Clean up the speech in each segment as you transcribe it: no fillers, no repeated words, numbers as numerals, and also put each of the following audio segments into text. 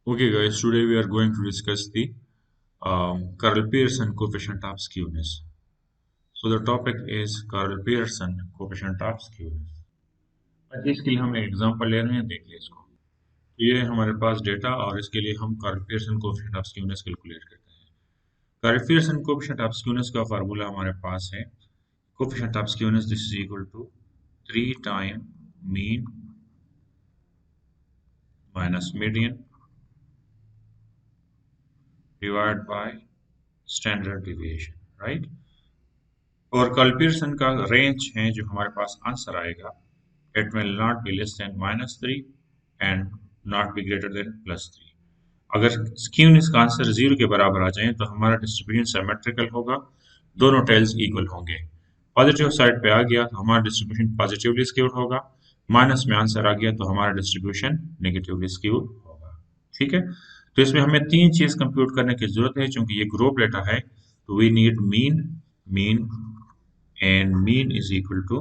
Okay, guys, today we are going to discuss the Carl Pearson coefficient of skewness. So the topic is Carl Pearson coefficient of skewness. अच्छा, इसके लिए हम एक example ले रहे हैं, देख लिए इसको। तो ये हमारे पास डेटा और इसके लिए हम Karl Pearson coefficient of skewness calculate करते हैं। Karl Pearson coefficient of skewness का फार्मूला हमारे पास है coefficient of skewness this is equal to 3 time mean minus median divide by standard deviation, right. और कार्ल पियर्सन का रेंज है जो हमारे पास आंसर आएगा, it will not be less than -3 and not be greater than +3। अगर skewness का answer 0 के बराबर आ जाए तो हमारा डिस्ट्रीब्यूशन सिमेट्रिकल होगा, दोनों टेल्स इक्वल होंगे। पॉजिटिव साइड पे आ गया तो हमारा डिस्ट्रीब्यूशन पॉजिटिवली स्क्यूड होगा, माइनस में आंसर आ गया तो हमारा डिस्ट्रीब्यूशन नेगेटिवली स्क्यूड होगा। ठीक है, तो इसमें हमें तीन चीज कंप्यूट करने की जरूरत है, क्योंकि ये ग्रुप डेटा है। तो we need mean, mean and mean is equal to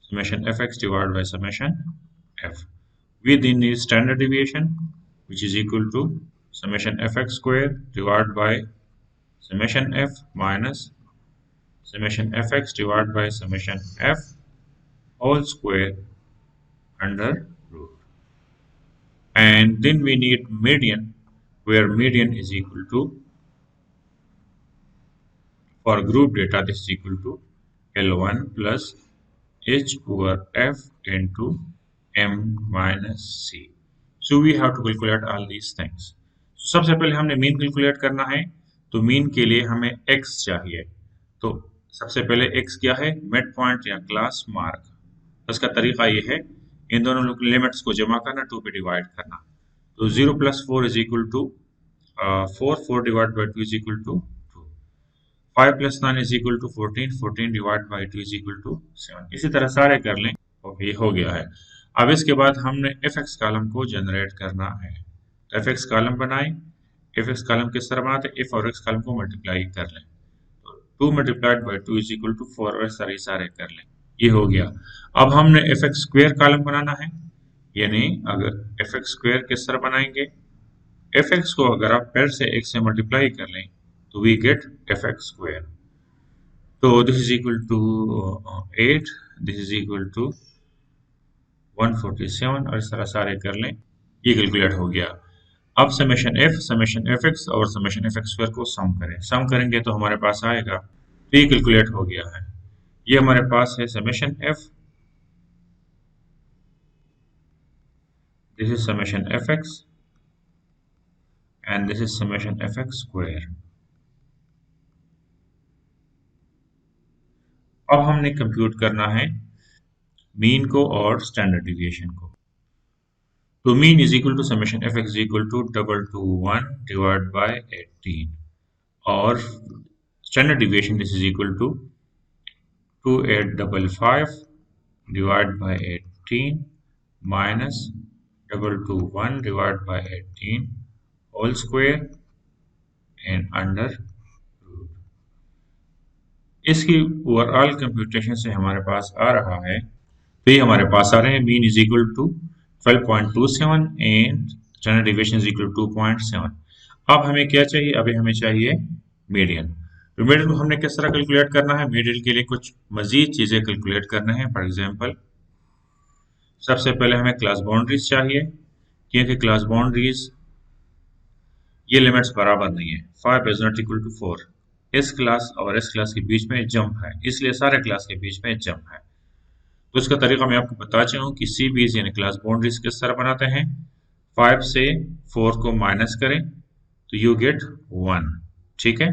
summation fx divided by summation f. We then need standard deviation, which is equal to summation fx square divided by summation f minus summation fx divided by summation f whole square under root. And then we need median, where median is equal to, for group data, this is equal to L1 plus h over f into m minus c. So we have to calculate all these things. So सबसे पहले हमने mean calculate करना है, तो mean के लिए हमें x चाहिए। तो सबसे पहले x क्या है, मिड पॉइंट या क्लास मार्क। उसका तरीका ये है, इन दोनों लिमिट्स को जमा करना, 2 पे डिवाइड करना। तो 0 + 4 is equal to 4, 4 divide by 2 is equal to 5 + 9 is equal to 14, 14 divided by 2 is equal to 7। इसी तरह सारे कर लें, ये हो गया है। अब इसके बाद हमने fx कॉलम को जनरेट करना है। तो fx कॉलम बनाएं, fx कॉलम किस तरह बनाते हैं, f और x कॉलम को मल्टीप्लाई कर लें। तो 2 multiplied by 2 is equal to 4, और सारे कर लें, ये हो गया। अब हमने fx स्क्वायर कॉलम बनाना है, यानी अगर fx स्क्वायर किस तरह बनाएंगे, fx को अगर आप फिर से x से मल्टीप्लाई कर लें तो we get fx square. So this is equal to 8, this is equal to 147, और इस तरह सारे कर लें, ये कैलकुलेट हो गया। अब समेशन f, समेशन fx और समेशन fx स्क्वायर को सम करें, सम करेंगे तो हमारे पास आएगा, तो ये कैलकुलेट हो गया है। ये हमारे पास है summation f, this is summation fx and this is summation fx square। अब हमने कंप्यूट करना है मीन को और स्टैंडर्ड डिविएशन को। तो mean is equal to summation F X equal to 221 divide by 18, और standard deviation this is equal to 2855 divide by 18 minus 221 divide by 18 whole square and under root. इसकी overall computation से हमारे पास आ रहा है, तो ये हमारे पास आ रहे हैं, mean is equal to 12.27 and standard deviation is equal to 2.7। अब हमें क्या चाहिए, अभी हमें चाहिए मीडियन। तो मीडियन को हमने किस तरह कैलकुलेट करना है, मीडियन के लिए कुछ मजीद चीजें कैलकुलेट करना है। फॉर एग्जांपल, सबसे पहले हमें क्लास बाउंड्रीज चाहिए, क्योंकि क्लास बाउंड्रीज ये लिमिट्स बराबर नहीं है। 5 इज नॉट इक्वल टू 4, इस क्लास और इस क्लास के बीच में जंप है, इसलिए सारे क्लास के बीच में जंप है। तो इसका तरीका मैं आपको बता चुका हूँ कि CBs यानी क्लास बाउंड्रीज किस तरह बनाते हैं। 5 से 4 को माइनस करें तो यू गेट 1, ठीक है।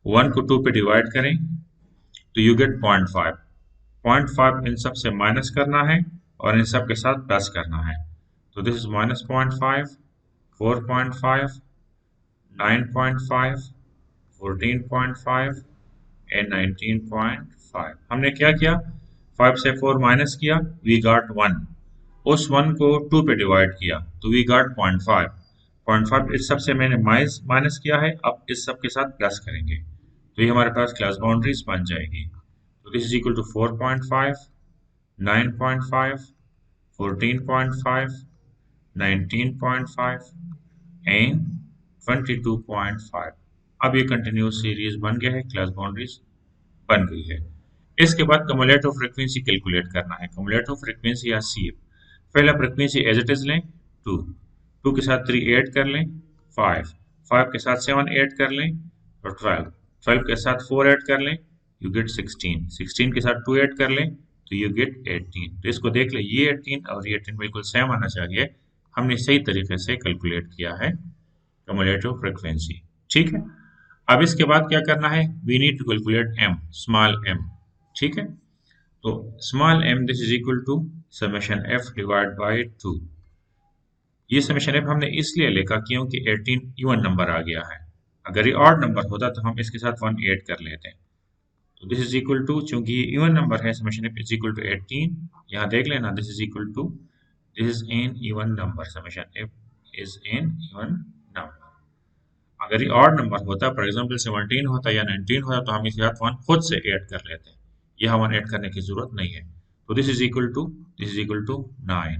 1 को 2 पे डिवाइड करें तो यू गेट 0.5। 0.5 इन सब से माइनस करना है और इन सब के साथ प्लस करना है। तो दिस इज -0.5, 4.5, 9.5, 14.5 एंड 19.5। हमने क्या किया, 5 से 4 माइनस किया, वी गॉट 1, उस 1 को 2 पे डिवाइड किया तो वी गॉट 0.5। 0.5 इस सब से मैंने माइनस किया है, अब इस सब के साथ प्लस करेंगे तो ये हमारे पास क्लास बाउंड्रीज बन जाएगी। तो this is equal to 4.5, 9.5, 14.5, 19.5 and 22.5। अब ये कंटिन्यूस सीरीज बन गया है, क्लास बाउंड्रीज बन गई है। इसके बाद कम्युलेटिव फ्रीक्वेंसी कैलकुलेट करना है। कम्युलेटिव फ्रीक्वेंसी या सी, पहला फ्रीक्वेंसी एज इट इज लें 2, 2 के साथ 3 ऐड कर लें 5, 5 के साथ 7 ऐड कर लें तो 12, 12 के साथ 4 ऐड कर लें यू गेट 16, 16 के साथ 2 ऐड कर लें तो यू गेट 18। तो इसको देख लें, ये 18 और ये 18 बिल्कुल सेम आना चाहिए। हमने सही तरीके से कैलकुलेट किया है कम्युलेटिव फ्रीक्वेंसी। ठीक है, अब इसके बाद क्या करना है, we need to calculate M, small M. ठीक है, तो small M this is equal to summation F divide by 2। ये समेशन एफ हमने इसलिए लिखा क्योंकि 18 इवन नंबर आ गया है। अगर ये ऑड नंबर होता तो हम इसके साथ 1 ऐड कर लेते हैं। तो दिस इज इक्वल टू, चूंकि ये इवन नंबर है, summation F is equal to 18। यहाँ देख लेना, this is equal to, this is an even number, summation F is an even number. अगर ये ऑड नंबर होता, फॉर एग्जांपल 17 होता या 19 होता, तो हम इसके साथ 1 खुद से ऐड कर लेते हैं। यहाँ 1 ऐड करने की जरूरत नहीं है। तो this is equal to, this is equal to 9।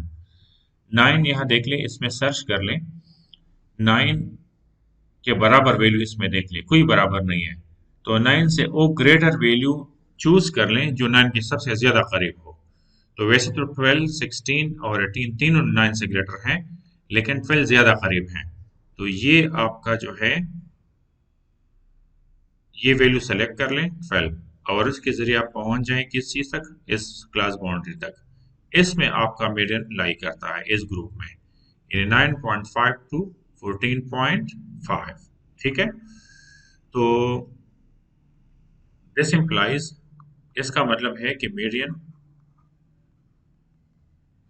9 यहाँ देख लें, इसमें सर्च कर लें, 9 के बराबर वैल्यू इसमें देख लें, कोई बराबर नहीं है। तो 9 से ओ ग्रेटर वैल्यू चूज कर लें जो 9 के सबसे ज्यादा करीब हो। तो वैसे तो 12, 16 और 18 तीनों 9 से ग्रेटर हैं, लेकिन 12 ज्यादा करीब हैं। तो ये आपका जो है, ये वैल्यू सेलेक्ट कर लें 12 और इसके जरिए आप पहुंच जाएं किस चीज तक, इस क्लास बाउंड्री तक। इसमें आपका मीडियन लाई करता है इस ग्रुप में, यानी 9.5 टू 14.5। ठीक है, तो दिस इंप्लाइज, इसका मतलब है कि median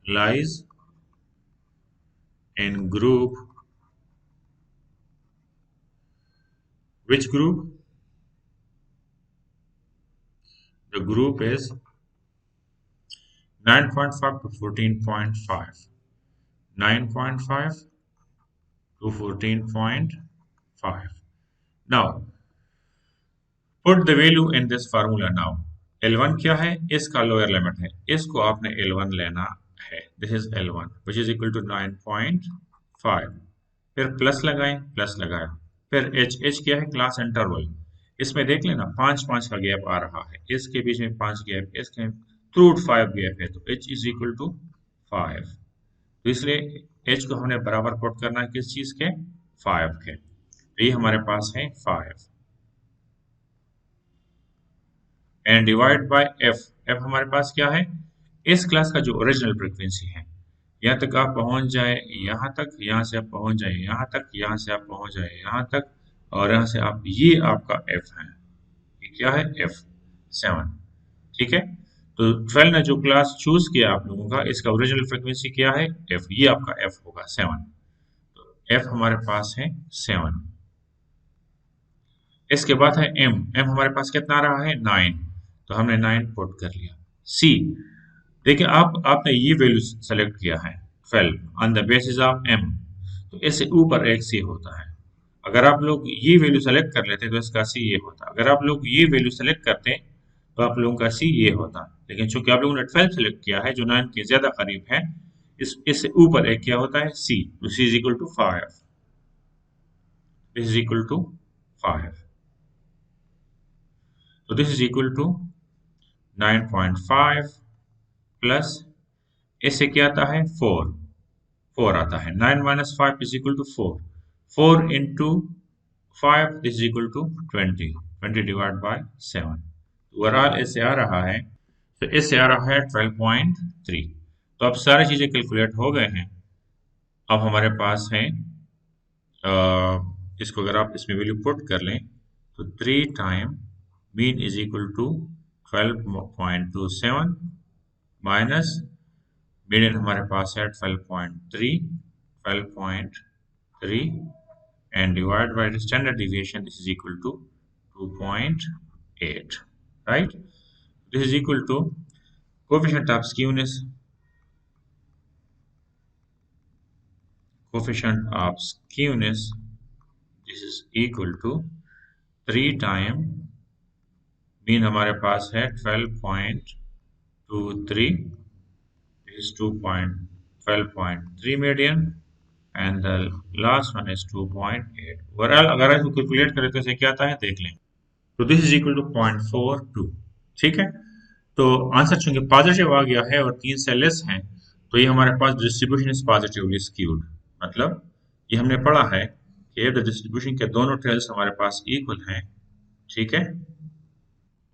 lies in group, which group, the group is 9.5 to 14.5, 9.5 to 14.5। Now put the value in this formula now। L1 क्या है, इसका लोअर लिमिट है, इसको आपने L1 लेना है। This is L1 which is equal to 9.5। फिर प्लस लगाएं, प्लस लगाया, फिर एच क्या है, क्लास इंटरवल। इसमें देख लेना 5 का गैप आ रहा है, इसके बीच में 5 गैप, इसके थ्रू 5 गैप है, तो h इज इक्वल टू 5। तो इसलिए h को हमने बराबर पुट करना है किस चीज के, 5 के। तो ये हमारे पास है 5 and divide by F. F हमारे पास क्या है, इस क्लास का जो ओरिजिनल फ्रीक्वेंसी है, यहाँ तक आप पहुंच जाए, यहाँ तक, यहाँ से आप पहुंच जाए यहाँ तक, यहाँ से आप पहुंच जाए यहाँ तक, और यहाँ से आप, ये आपका एफ है, ये क्या है, एफ 7। ठीक है, तो 12 ने जो क्लास चूज किया आप लोगों का, इसका ओरिजिनल फ्रीक्वेंसी क्या है, एफ, ये आपका एफ होगा 7। तो एफ हमारे पास है 7। इसके बाद है एम, एम हमारे पास कितना आ रहा है, 9। तो हमने 9 पुट कर लिया। सी, देखिए आपने ये वैल्यू सेलेक्ट किया है 12 on the basis of M, तो इससे ऊपर एक सी होता है। अगर आप लोग ये वैल्यू सेलेक्ट कर लेते तो इसका सी ये होता, अगर आप लोग ये वैल्यू सेलेक्ट करते तो आप लोगों का सी ये होता। लेकिन चूंकि आप लोगों ने 12 सेलेक्ट किया है जो 9 के ज्यादा करीब है, इससे ऊपर एक क्या होता है, सी, तो C is equal to 5, this is equal to 5। तो this is equal to 9.5 plus, इससे क्या आता है, 4, 4 आता है। 9 minus 5 is equal to 4, 4 into 5 this is equal to 20, 20 divide by 7। Overall इससे आ रहा है, तो इससे आ रहा है 12.3। तो अब सारी चीजें कैलकुलेट हो गए हैं। अब हमारे पास है, इसको अगर आप इसमें वैल्यू पुट कर लें तो 3 time mean is equal to 12.27 minus median हमारे पास है 12.3, 12.3 and divide by the standard deviation, this is equal to 2.8, right? This is equal to coefficient of skewness, coefficient of skewness, this is equal to 3 time mean हमारे पास है 12.23, this is 2.12 12.3 median and the last one is 2.8. Overall अगर इसको calculate करें तो इसे क्या आता है देख लें। तो दिस इज इक्वल टू 0.42। ठीक है, तो आंसर चूंकि पॉजिटिव आ गया है और 3 से लेस है तो ये हमारे पास डिस्ट्रीब्यूशन इज पॉजिटिवली स्क्यूड। मतलब ये हमने पढ़ा है कि द डिस्ट्रीब्यूशन के दोनों टेल्स हमारे पास इक्वल हैं। ठीक है,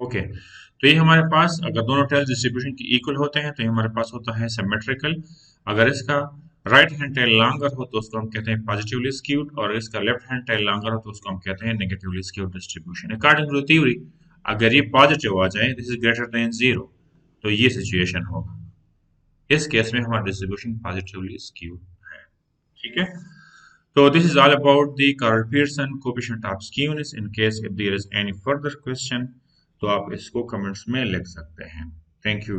ओके। तो ये हमारे पास अगर दोनों टेल्स डिस्ट्रीब्यूशन के इक्वल होते हैं तो ये हमारे पास होता है सिमेट्रिकल। अगर इसका राइट हैंड टेल लॉन्गर हो तो उसको हम कहते हैं पॉजिटिवली स्क्यूड, और इसका लेफ्ट हैंड टेल लॉन्गर हो तो उसको हम कहते हैं negatively skewed distribution. According to theory अगर ये पॉजिटिव आ जाए, दिस इज ग्रेटर देन 0, तो ये सिचुएशन होगा। इस केस में हमारा डिस्ट्रीब्यूशन पॉजिटिवली स्क्यूड है। ठीक है, so this is all about the Carl-Pearson coefficient of skewness. In case if there is any further question, तो आप इसको कमेंट्स में लिख सकते हैं। Thank you.